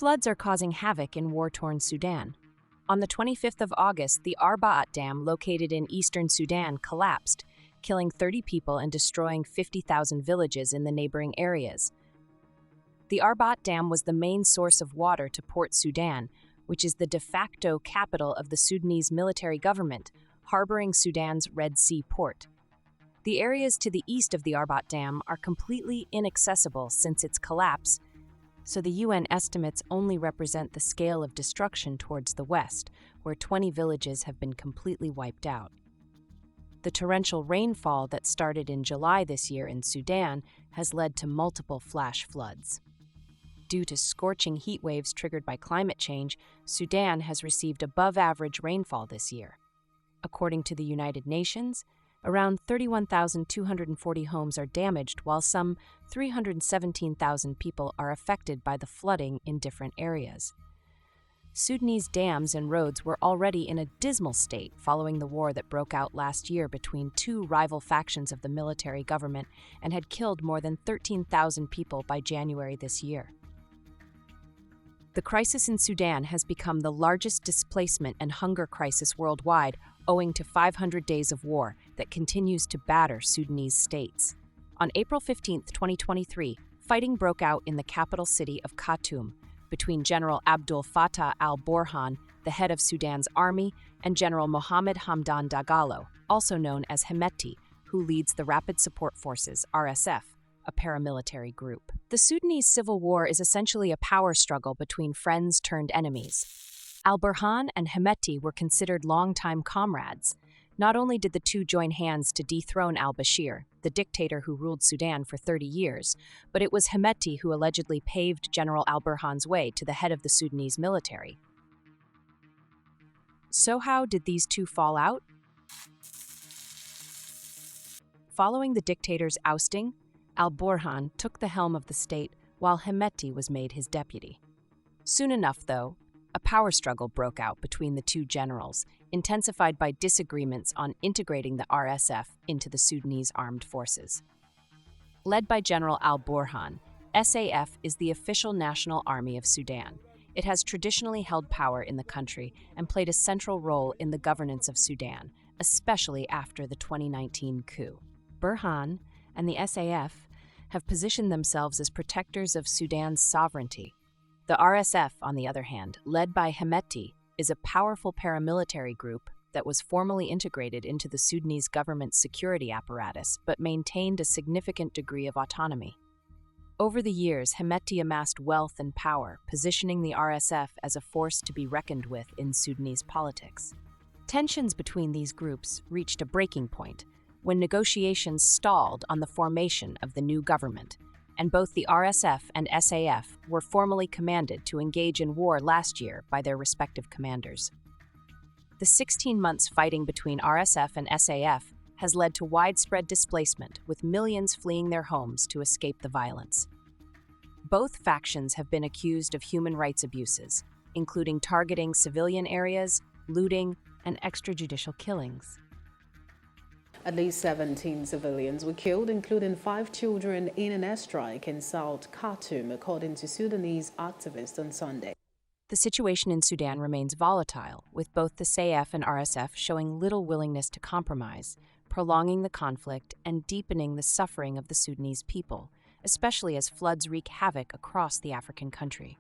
Floods are causing havoc in war-torn Sudan. On the 25th of August, the Arba'at Dam located in eastern Sudan collapsed, killing 30 people and destroying 50,000 villages in the neighboring areas. The Arba'at Dam was the main source of water to Port Sudan, which is the de facto capital of the Sudanese military government, harboring Sudan's Red Sea port. The areas to the east of the Arba'at Dam are completely inaccessible since its collapse, so the UN estimates only represent the scale of destruction towards the west, where 20 villages have been completely wiped out. The torrential rainfall that started in July this year in Sudan has led to multiple flash floods. Due to scorching heat waves triggered by climate change, Sudan has received above-average rainfall this year. According to the United Nations, around 31,240 homes are damaged, while some 317,000 people are affected by the flooding in different areas. Sudanese dams and roads were already in a dismal state following the war that broke out last year between two rival factions of the military government and had killed more than 13,000 people by January this year. The crisis in Sudan has become the largest displacement and hunger crisis worldwide, owing to 500 days of war that continues to batter Sudanese states. On April 15, 2023, fighting broke out in the capital city of Khartoum between General Abdel Fattah al-Burhan, the head of Sudan's army, and General Mohammed Hamdan Dagalo, also known as Hemeti, who leads the Rapid Support Forces, RSF, a paramilitary group. The Sudanese civil war is essentially a power struggle between friends turned enemies. Al-Burhan and Hemeti were considered longtime comrades. Not only did the two join hands to dethrone al-Bashir, the dictator who ruled Sudan for 30 years, but it was Hemeti who allegedly paved General al-Burhan's way to the head of the Sudanese military. So how did these two fall out? Following the dictator's ousting, al-Burhan took the helm of the state while Hemeti was made his deputy. Soon enough, though, a power struggle broke out between the two generals, intensified by disagreements on integrating the RSF into the Sudanese armed forces. Led by General al-Burhan, SAF is the official national army of Sudan. It has traditionally held power in the country and played a central role in the governance of Sudan, especially after the 2019 coup. Burhan and the SAF have positioned themselves as protectors of Sudan's sovereignty. The RSF, on the other hand, led by Hemeti, is a powerful paramilitary group that was formally integrated into the Sudanese government's security apparatus but maintained a significant degree of autonomy. Over the years, Hemeti amassed wealth and power, positioning the RSF as a force to be reckoned with in Sudanese politics. Tensions between these groups reached a breaking point when negotiations stalled on the formation of the new government, and both the RSF and SAF were formally commanded to engage in war last year by their respective commanders. The 16 months fighting between RSF and SAF has led to widespread displacement, with millions fleeing their homes to escape the violence. Both factions have been accused of human rights abuses, including targeting civilian areas, looting, and extrajudicial killings. At least 17 civilians were killed, including 5 children, in an airstrike in South Khartoum, according to Sudanese activists on Sunday. The situation in Sudan remains volatile, with both the SAF and RSF showing little willingness to compromise, prolonging the conflict and deepening the suffering of the Sudanese people, especially as floods wreak havoc across the African country.